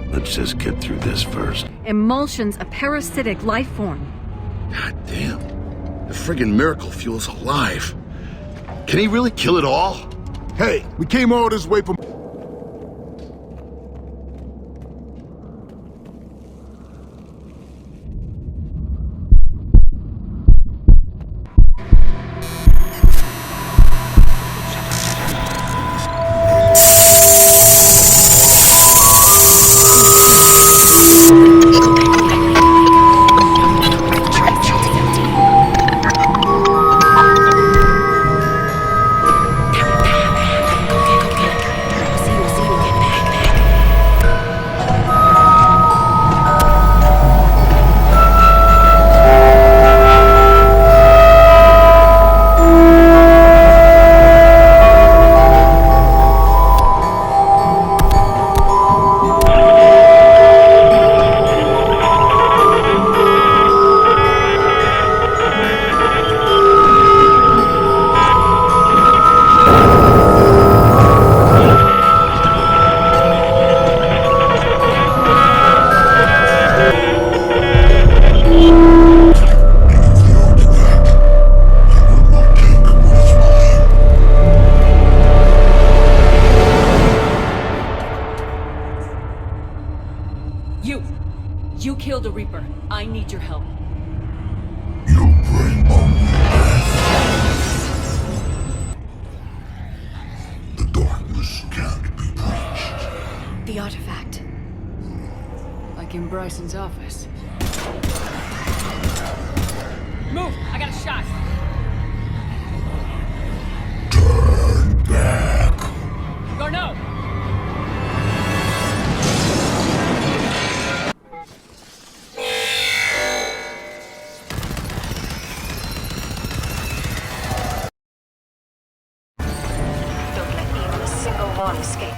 Let's just get through this first. Emulsion's a parasitic life form. God damn. The friggin' miracle fuel's alive. Can he really kill it all? Hey, we came all this way from... You killed a Reaper. I need your help. You bring only death. The darkness can't be breached. The artifact. Like in Bryson's office. Move! I got a shot! Turn back. Or no! Don't let even a single one escape.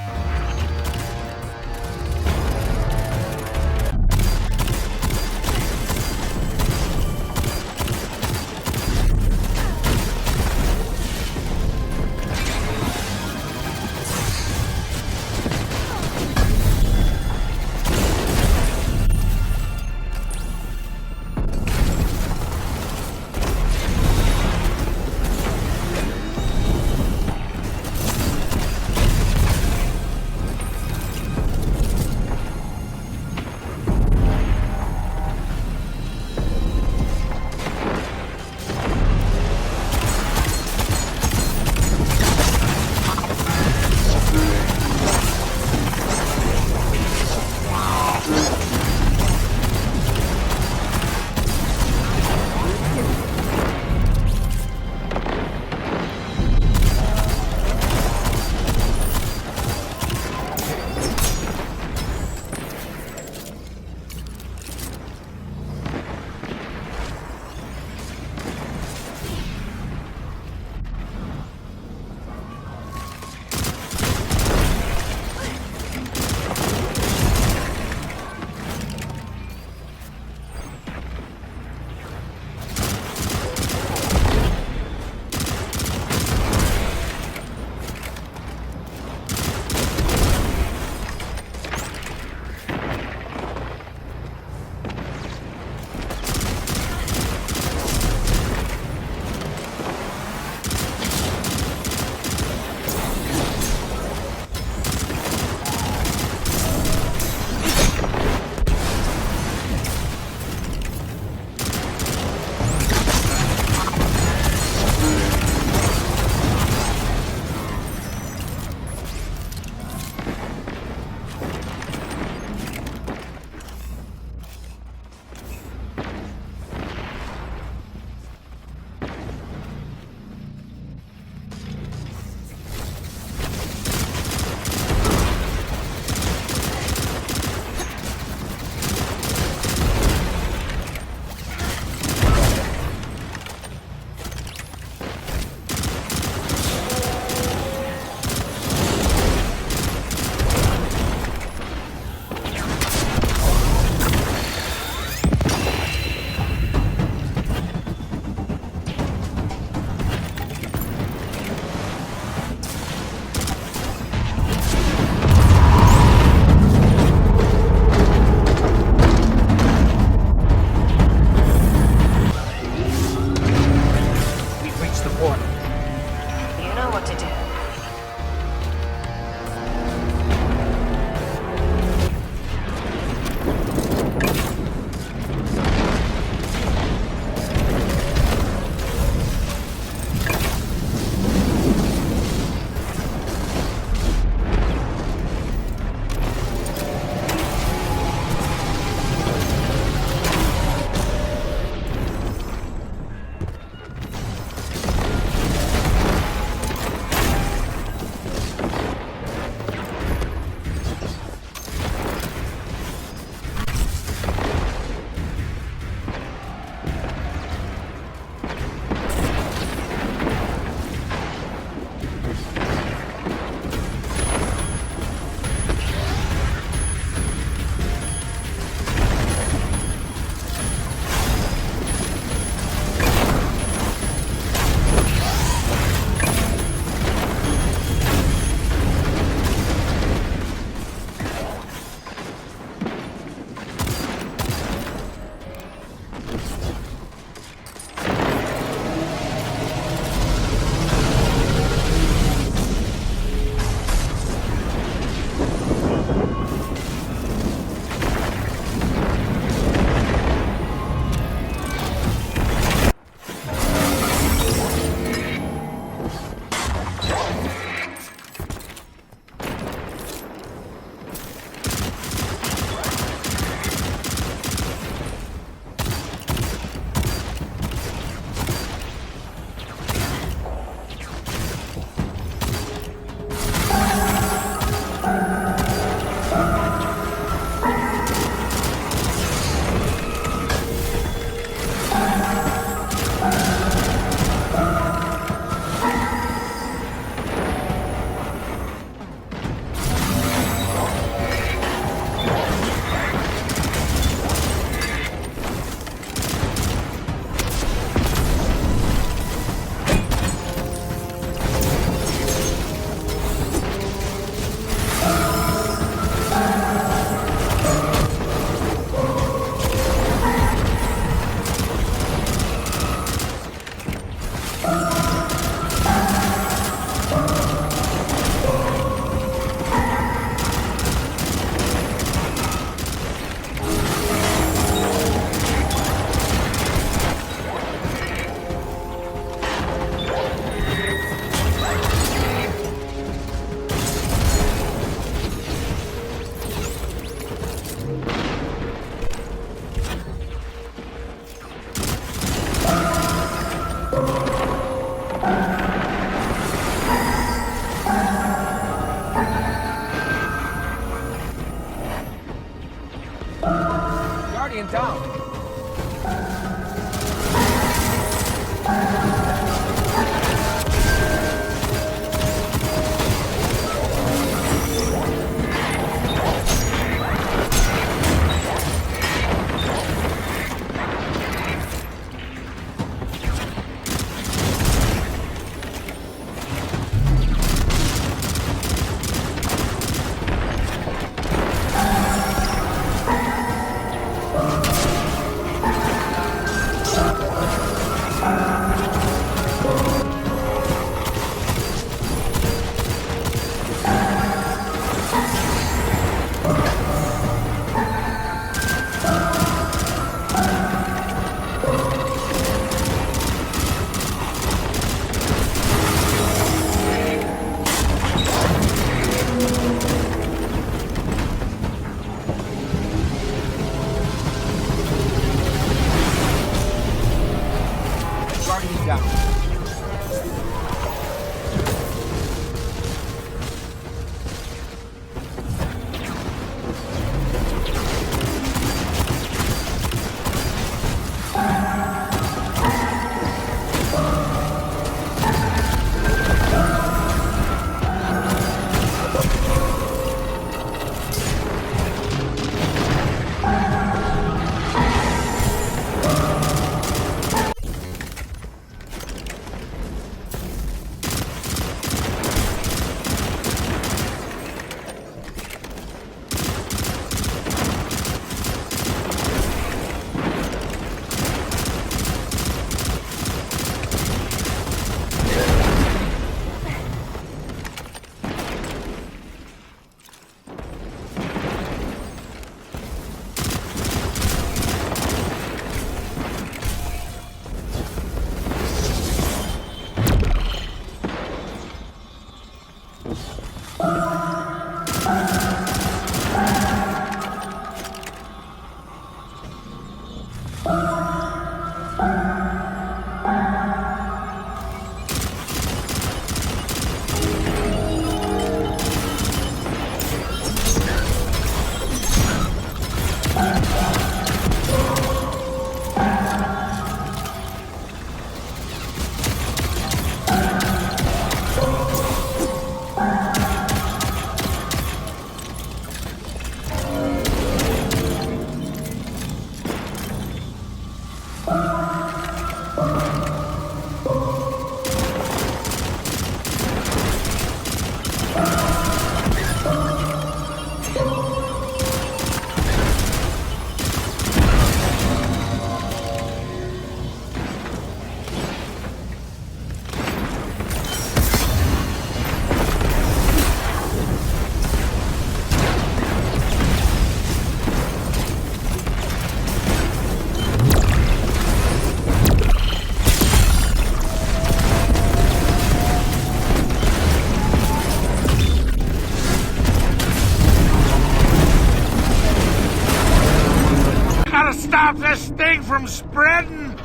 Stop this thing from spreading!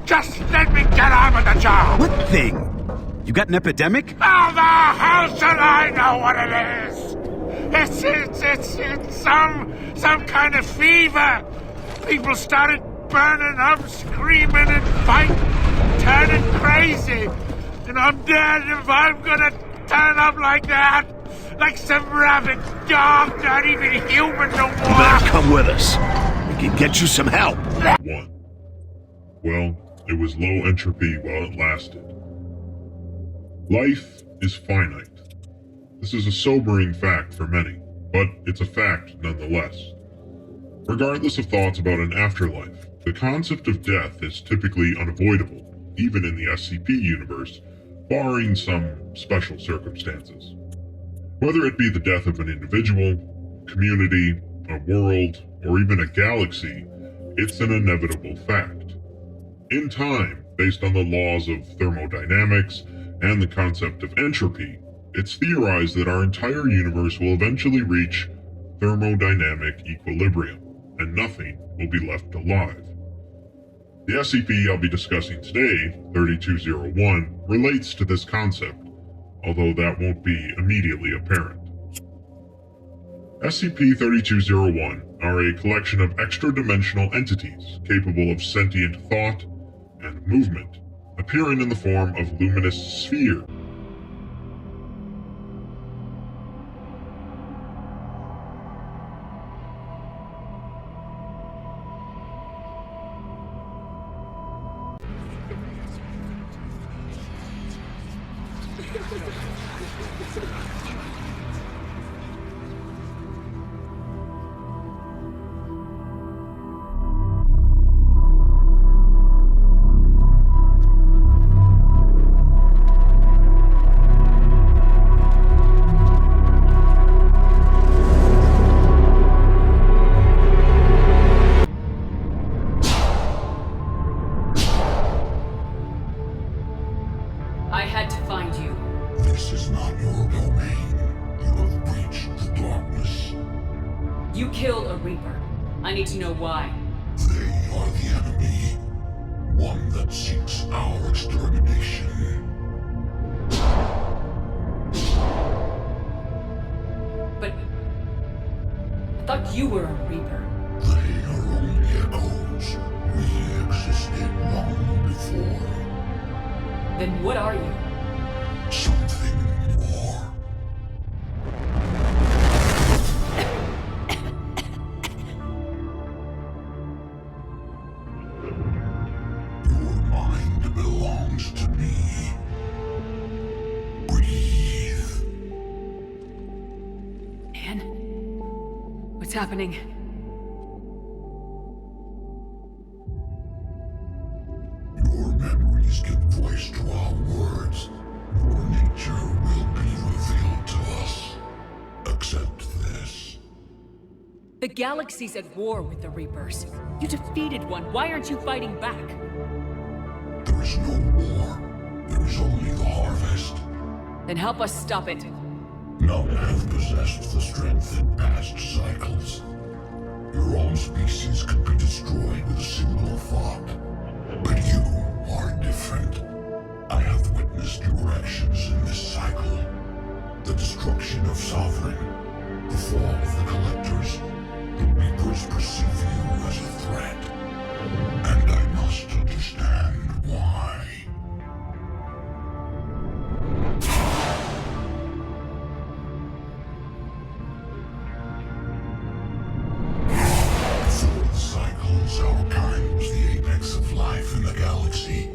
Just let me get on with the job! What thing? You got an epidemic? How the hell should I know what it is? It's some kind of fever. People started burning up, screaming and fighting, turning crazy. And I'm dead if I'm gonna turn up like that. Like some rabid dog, not even human no more. Better come with us. We can get you some help. 1. Well, it was low entropy while it lasted. Life is finite. This is a sobering fact for many, but it's a fact nonetheless. Regardless of thoughts about an afterlife, the concept of death is typically unavoidable, even in the SCP universe, barring some special circumstances. Whether it be the death of an individual, community, a world, or even a galaxy, it's an inevitable fact. In time, based on the laws of thermodynamics and the concept of entropy, it's theorized that our entire universe will eventually reach thermodynamic equilibrium, and nothing will be left alive. The SCP I'll be discussing today, 3201, relates to this concept, although that won't be immediately apparent. SCP-3201 are a collection of extra-dimensional entities capable of sentient thought and movement, appearing in the form of luminous spheres. I had to find you. This is not your domain. You have breached the darkness. You killed a Reaper. I need to know why. They are the enemy. One that seeks our extermination. But I thought you were a Reaper. They are only echoes. We existed long before. Then what are you? Something more. Your mind belongs to me. Breathe. Anne? What's happening? Your memories give voice to our words. Your nature will be revealed to us. Accept this. The galaxy's at war with the Reapers. You defeated one. Why aren't you fighting back? There is no war. There is only the harvest. Then help us stop it. None have possessed the strength in past cycles. Your own species could be destroyed with a single thought. But you are different. I have witnessed your actions in this cycle. The destruction of Sovereign, the fall of the Collectors. The Reapers perceive you as a threat. And I must understand why. Before the cycles, our kind was the apex of life in the galaxy.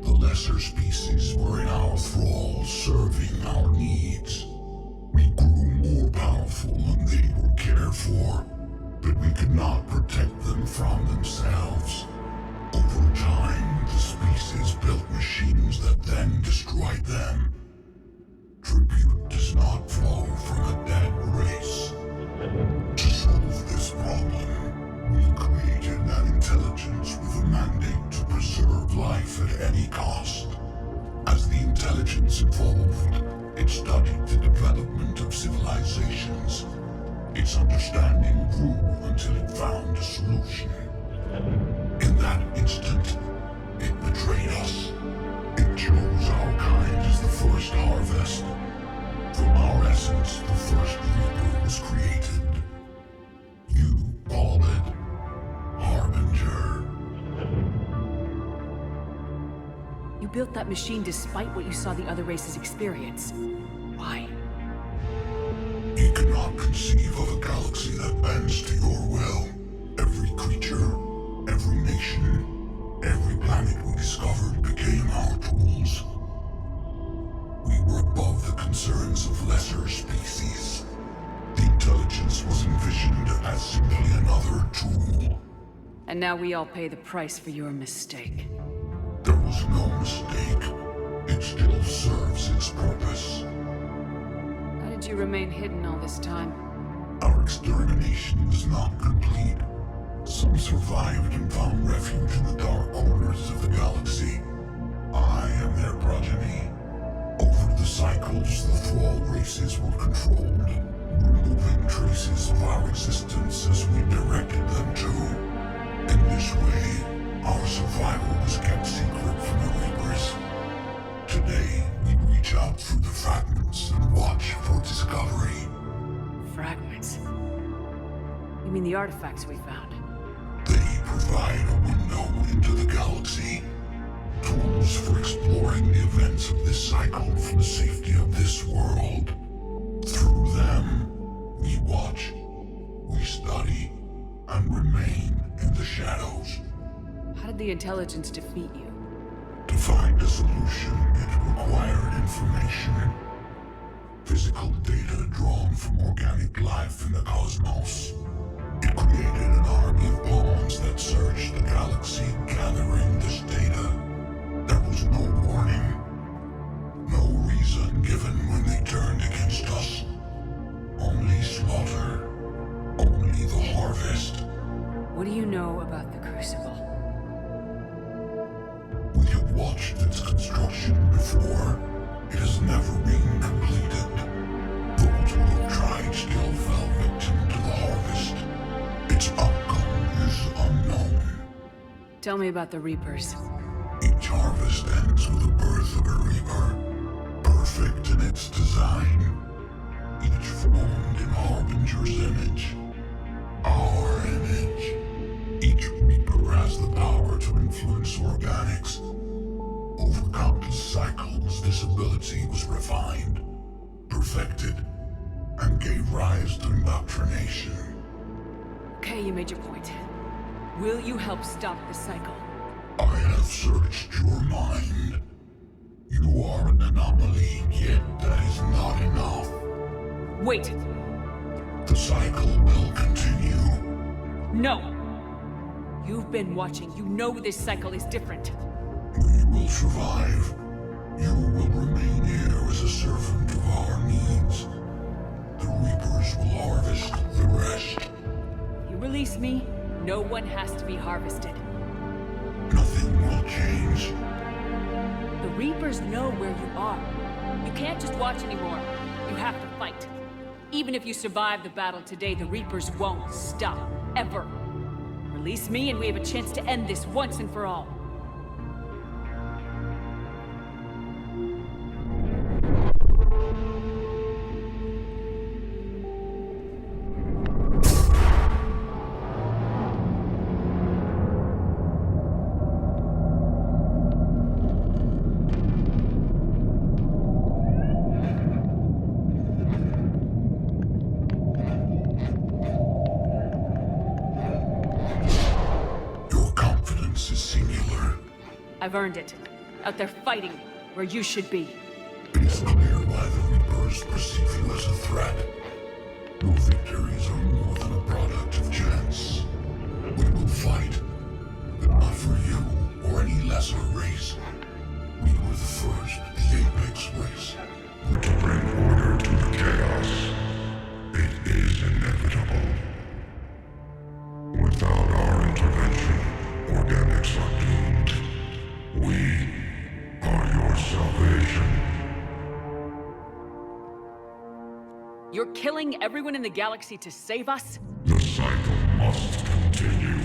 The lesser species were in our thrall, serving our needs. We grew more powerful and they were cared for, but we could not protect them from themselves. Over time, the species built machines that then destroyed them. Tribute does not flow from a dead race. To solve this problem, we created an intelligence with a mandate to preserve life at any cost. As the intelligence evolved, it studied the development of civilizations. Its understanding grew until it found a solution. In that instant, it betrayed us. It chose our kind as the first harvest. From our essence, the first Reaper was created. You call it Harbinger. You built that machine despite what you saw the other races experience. Why? You cannot conceive of a galaxy that bends to your will. Every creature, every nation, every planet we discovered became our tools. We were above the concerns of lesser species. The intelligence was envisioned as simply another tool. And now we all pay the price for your mistake. There was no mistake. It still serves its purpose. How did you remain hidden all this time? Our extermination was not complete. Some survived and found refuge in the dark corners of the galaxy. I am their progeny. Over the cycles, the thrall races were controlled, removing traces of our existence as we directed them to. In this way, our survival was kept secret from the Reapers. Today, we reach out through the fragments and watch for discovery. Fragments? You mean the artifacts we found? They provide a window into the galaxy. Tools for exploring the events of this cycle from the safety of this world. Through them, we watch, we study, and remain in the shadows. How did the intelligence defeat you? To find a solution, it required information. Physical data drawn from organic life in the cosmos. It created an army of pawns that searched the galaxy, gathering this data. There was no warning. No reason given when they turned against us. Only slaughter. Only the harvest. What do you know about the Crucible? We have watched its construction before. It has never been completed. Those who have tried still fell victim to the harvest. Its outcome is unknown. Tell me about the Reapers. Each harvest ends with the birth of a Reaper, perfect in its design. Each formed in Harbinger's image. Our image. Each Reaper has the power to influence organics. Over countless cycles, this ability was refined, perfected, and gave rise to indoctrination. Okay, you made your point. Will you help stop the cycle? I have searched your mind. You are an anomaly, yet that is not enough. Wait! The cycle will continue. No! You've been watching. You know this cycle is different. We will survive. You will remain here as a servant of our needs. The Reapers will harvest the rest. You release me, no one has to be harvested. Nothing will change. The Reapers know where you are. You can't just watch anymore. You have to fight. Even if you survive the battle today, the Reapers won't stop. Ever. Release me and we have a chance to end this once and for all. I've earned it. Out there fighting, where you should be. It is clear why the Reapers perceive you as a threat. Your victories are more than a product of chance. We will fight, but not for you or any lesser race. We were the first, the Apex race. To bring order to the chaos. It is inevitable. Without our intervention, organics are doomed. We are your salvation. You're killing everyone in the galaxy to save us? The cycle must continue.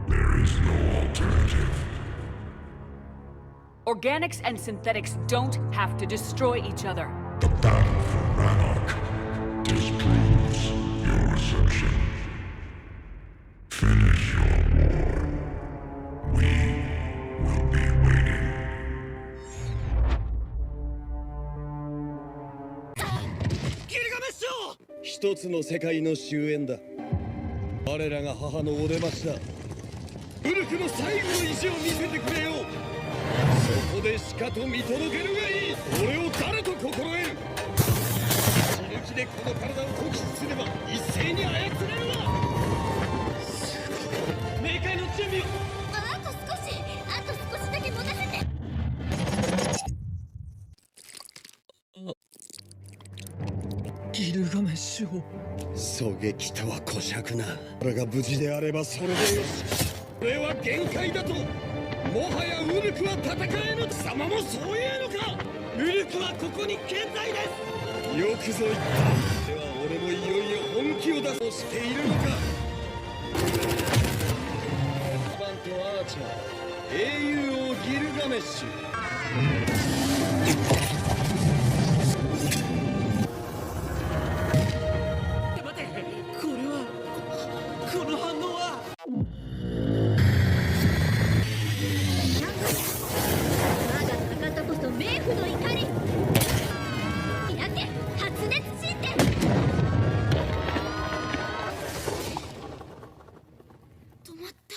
There is no alternative. Organics and synthetics don't have to destroy each other. The battle for Ranarch disproves your assertion. Finish your war. We will be waiting. 一つの世界の終焉だ。我らが母のお出ましだ。ウルクの最後の意地を見せてくれよ。そこでしかと見届けるがいい。俺を誰と心得る。死ぬ気でこの体を酷使すれば一斉に操れるわ。冥界の準備を。あと少しだけ持たせて。ギルガメッシュを狙撃とは小尺な。俺が無事であればそれでよし。俺は限界だと。もはやウルクは戦えぬ。貴様もそういうのか。ウルクはここに健在です。よくぞ言った。では俺もいよいよ本気を出そうしているのか。アバント・アーチャー、英雄王ギルガメッシュ。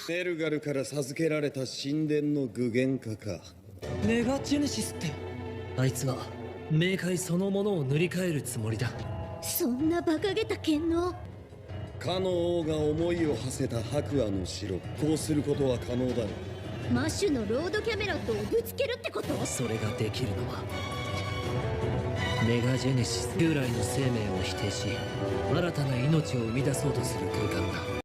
メルガルから授けられた神殿の具現化か。メガジェネシスって、あいつは冥界そのものを塗り替えるつもりだ。そんな馬鹿げた剣能。かの王が思いを馳せた白亜の城、こうすることは可能だろう。マッシュのロードキャメロットをぶつけるってこと？それができるのはメガジェネシス、従来の生命を否定し新たな命を生み出そうとする空間だ。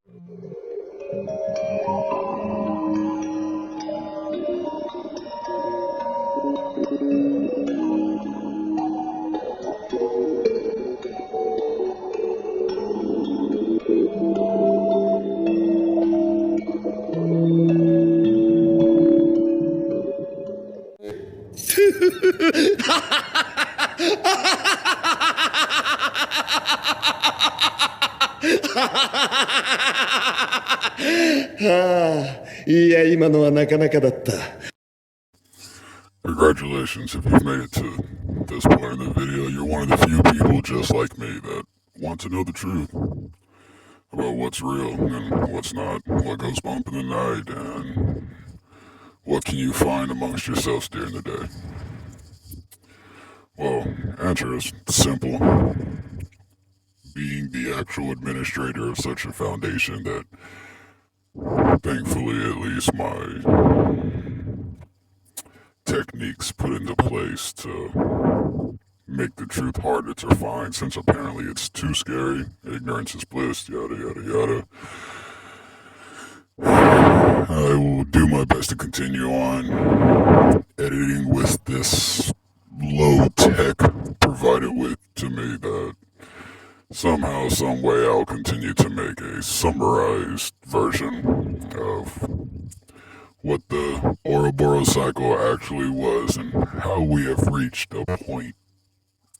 いや、今のはなかなかだった。 Congratulations, if you've made it to this point in the video, you're one of the few people just like me that want to know the truth about what's real and what's not, what goes bump in the night, and what can you find amongst yourselves during the day. Well, answer is simple. Being the actual administrator of such a foundation that, thankfully, at least my techniques put into place to make the truth harder to find, since apparently it's too scary. Ignorance is bliss, yada yada yada. I will do my best to continue on editing with this low tech provided with to me that somehow, some way, I'll continue to make a summarized version of what the Ouroboros cycle actually was and how we have reached a point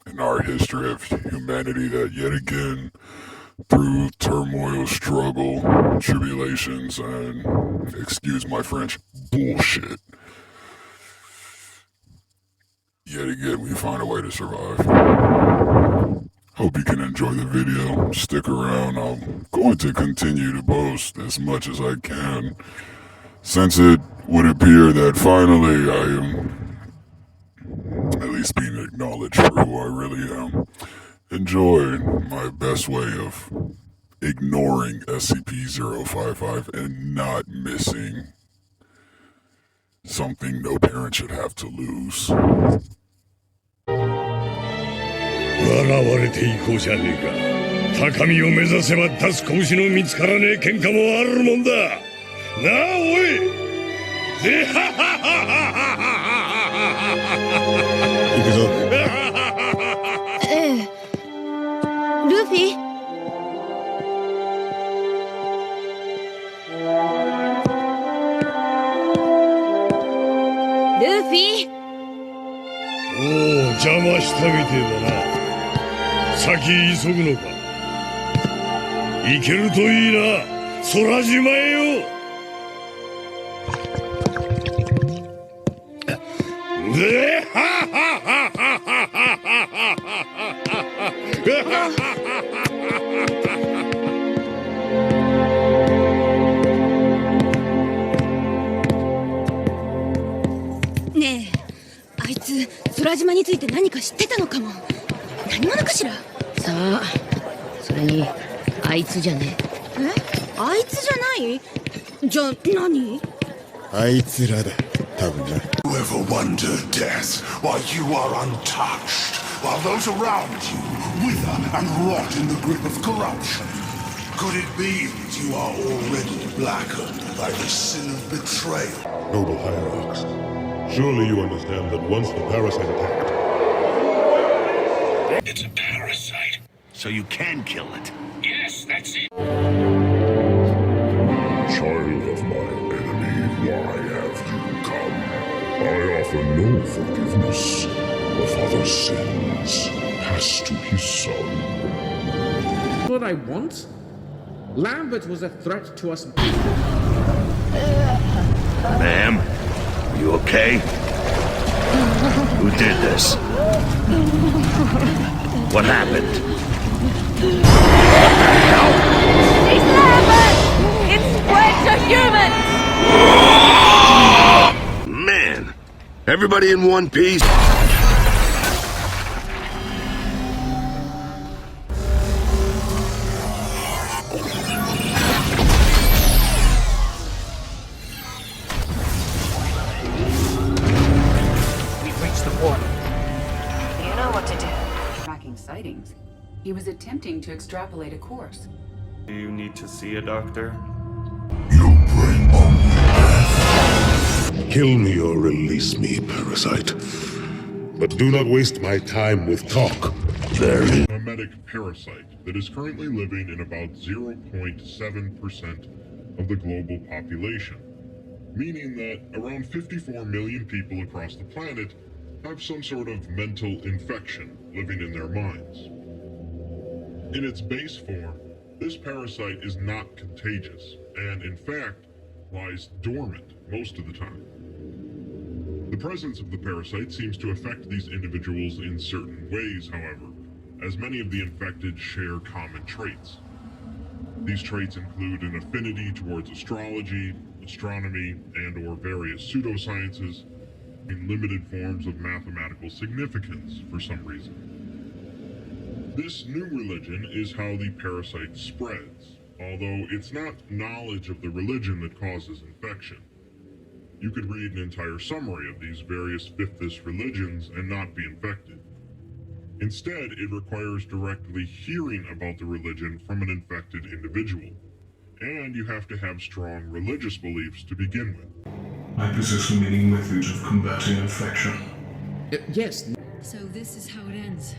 in our history of humanity that yet again, through turmoil, struggle, tribulations, and, excuse my French, bullshit, yet again we find a way to survive. Hope you can enjoy the video. Stick around. I'm going to continue to post as much as I can, since it would appear that finally I am at least being acknowledged for who I really am. Enjoy my best way of ignoring SCP-055 and not missing something no parent should have to lose. 笑われていこうじゃねえか。高みを目指せば立つ拳の見つからねえ喧嘩もあるもんだ。なあおい。行くぞ。ええ。ルフィ？ルフィ？おお、邪魔したみてえだな。先急ぐのか。行けるといいな、空島へよ。ではははねえ、あいつ空島について何か知ってたのかも。何者かしら。さあ、それにあいつじゃねえ。あいつじゃない？じゃあ何？あいつらだ、多分な。 Whoever wondered death while you are untouched, while those around you wither and rot in the grip of corruption? Could it be that you are already blackened by the sin of betrayal? Noble Hierarchs, surely you understand that once the parasite attacked... It's a parasite, so you can kill it. Yes, that's it. Child of my enemy, why have you come? I offer no forgiveness. A father's sins pass to his son. What I want? Lambert was a threat to us. Ma'am, are you okay? Who did this? What happened? What the hell? It's Lambert! It's spread to humans! Man, everybody in one piece? We've reached the portal. You know what to do. Tracking sightings. He was attempting to extrapolate a course. Do you need to see a doctor? You bring only death. Kill me or release me, parasite. But do not waste my time with talk. Very Memetic parasite that is currently living in about 0.7% of the global population, meaning that around 54 million people across the planet have some sort of mental infection living in their minds. In its base form, this parasite is not contagious, and in fact, lies dormant most of the time. The presence of the parasite seems to affect these individuals in certain ways, however, as many of the infected share common traits. These traits include an affinity towards astrology, astronomy, and/or various pseudosciences, in limited forms of mathematical significance for some reason. This new religion is how the parasite spreads, although it's not knowledge of the religion that causes infection. You could read an entire summary of these various fifthist religions and not be infected. Instead, it requires directly hearing about the religion from an infected individual, and you have to have strong religious beliefs to begin with. I possess many methods of combating infection. Yes. So this is how it ends.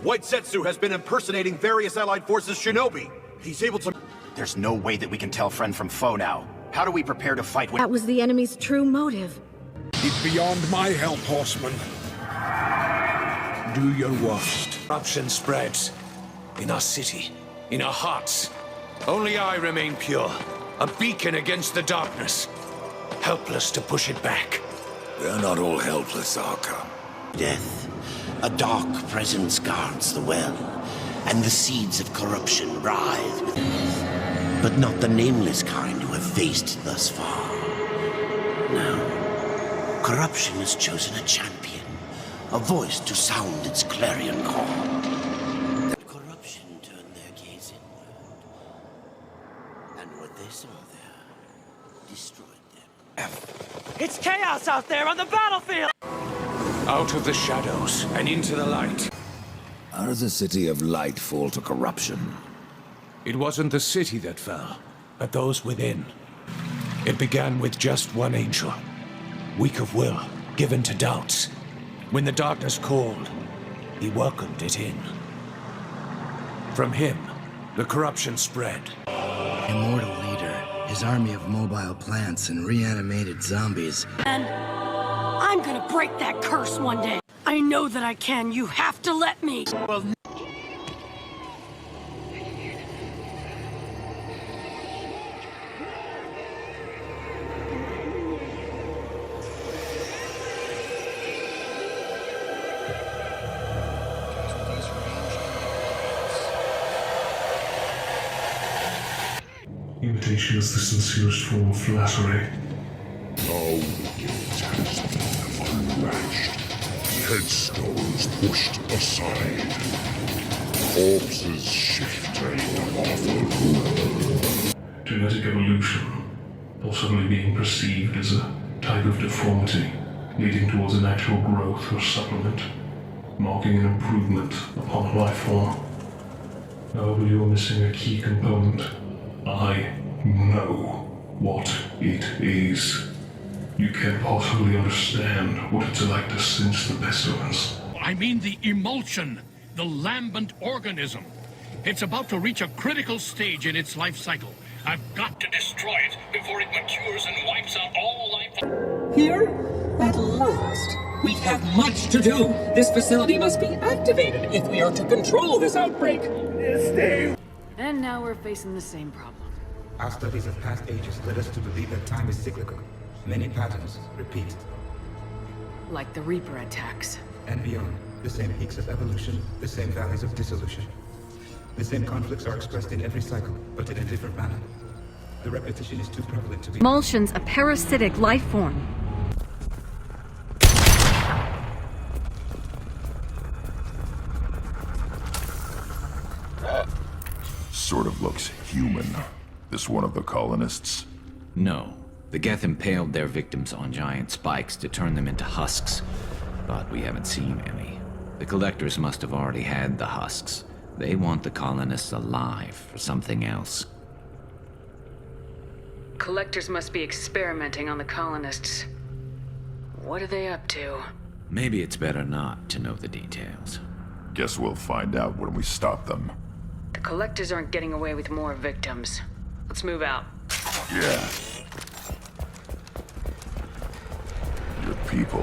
White Setsu has been impersonating various Allied forces shinobi. He's able to... There's no way that we can tell friend from foe now. How do we prepare to fight when... That was the enemy's true motive. It's beyond my help, horseman. Do your worst. Corruption spreads. In our city. In our hearts. Only I remain pure. A beacon against the darkness. Helpless to push it back. We are not all helpless, Arkham. Death. A dark presence guards the well, and the seeds of corruption writhe within. But not the nameless kind who have faced it thus far. Now, corruption has chosen a champion, a voice to sound its clarion call. That corruption turned their gaze inward, and what they saw there destroyed them. It's chaos out there on the battlefield! Out of the shadows and into the light. How does a city of light fall to corruption? It wasn't the city that fell, but those within. It began with just one angel, weak of will, given to doubts. When the darkness called, he welcomed it in. From him, the corruption spread. Immortal leader, his army of mobile plants and reanimated zombies. And I'm gonna break that curse one day. I know that I can. You have to let me. Well, Imitation is the sincerest form of flattery. Our gift has been unmatched. Headstones pushed aside. Corpses shifted off the roof. Genetic evolution, possibly being perceived as a type of deformity, leading towards an actual growth or supplement, marking an improvement upon life form. However, you're missing a key component. I know what it is. You can't possibly understand what it's like to sense the pestilence. I mean the emulsion, the lambent organism. It's about to reach a critical stage in its life cycle. I've got to destroy it before it matures and wipes out all life. Here? At last. We have much to do. This facility must be activated if we are to control this outbreak. And now we're facing the same problem. Our studies of past ages led us to believe that time is cyclical. Many patterns repeat. Like the Reaper attacks. And beyond, the same peaks of evolution, the same valleys of dissolution. The same conflicts are expressed in every cycle, but in a different manner. The repetition is too prevalent to be... Emulsion's a parasitic life form. Sort of looks human. This one of the colonists? No. The Geth impaled their victims on giant spikes to turn them into husks. But we haven't seen any. The collectors must have already had the husks. They want the colonists alive for something else. Collectors must be experimenting on the colonists. What are they up to? Maybe it's better not to know the details. Guess we'll find out when we stop them. The collectors aren't getting away with more victims. Let's move out. Yeah. Your people...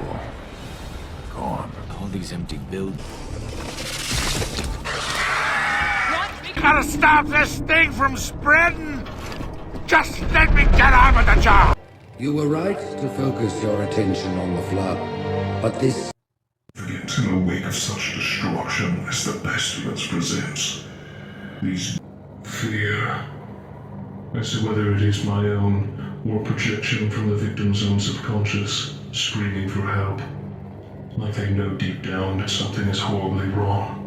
gone. All these empty buildings... Gotta stop this thing from spreading! Just let me get on with the job! You were right to focus your attention on the flood, but this... Forget in the wake of such destruction as the pestilence presents. These... fear... as to whether it is my own or projection from the victim's own subconscious, screaming for help. Like they know deep down that something is horribly wrong.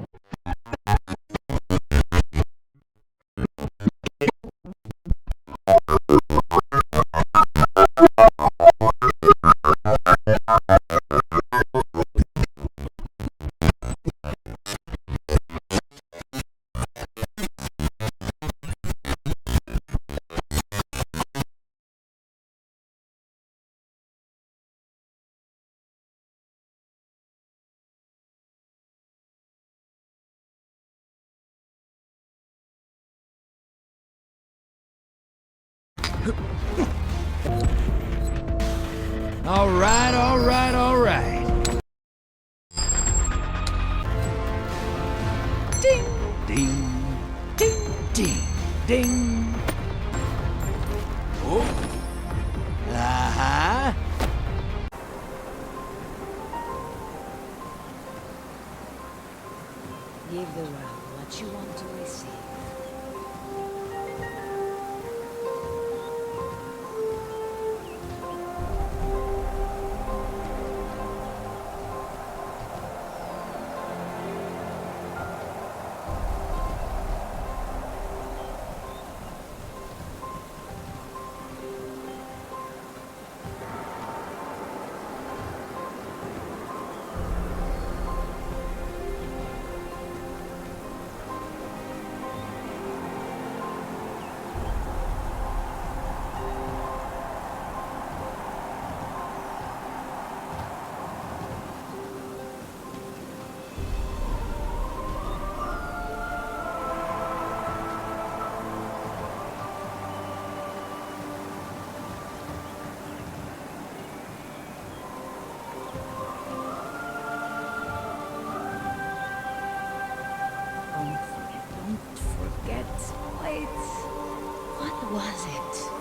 All right, all right, all right. Ding! Ding, Ding! ding, ding. Oh. Uh-huh. Give the world what you want to receive. Don't forget. Wait. What was it?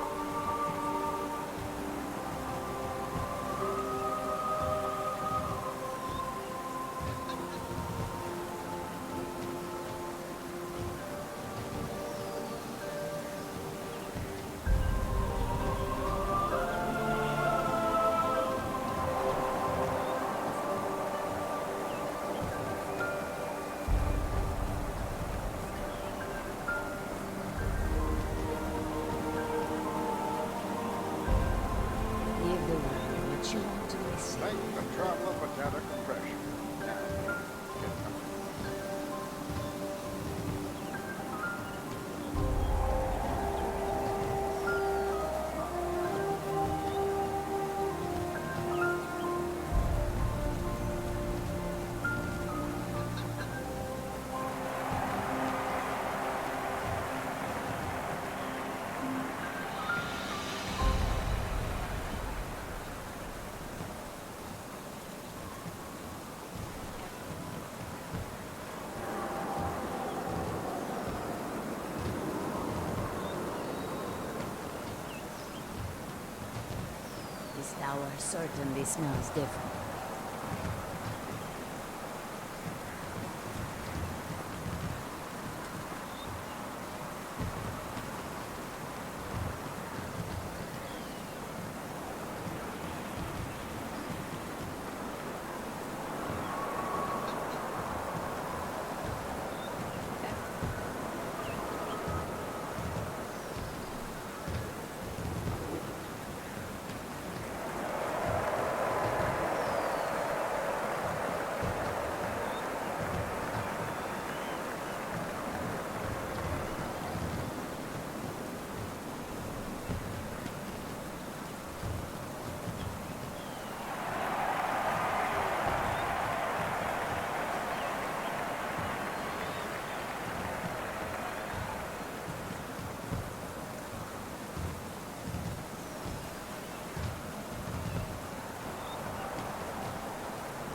Give the world what you want to receive. Make the traveler potato compression. Now, This tower certainly smells different.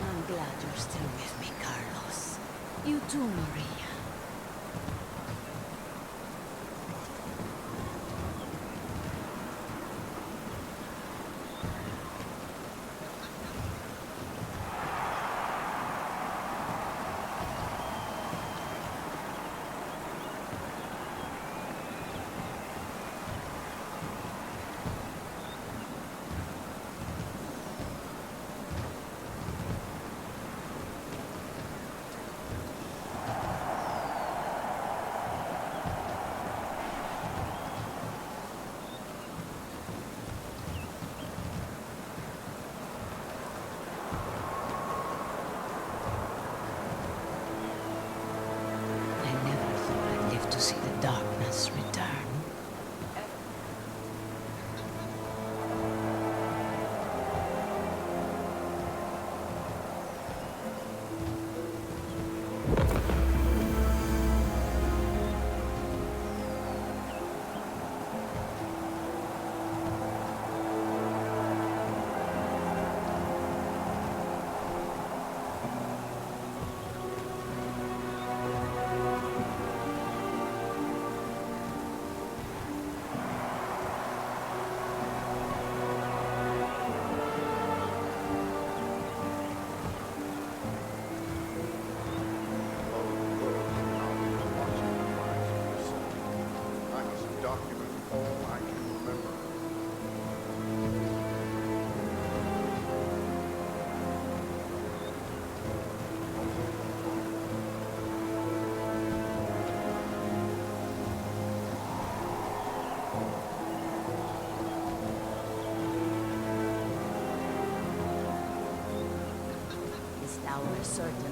I'm glad you're still with me, Carlos. You too, Maria. are dead.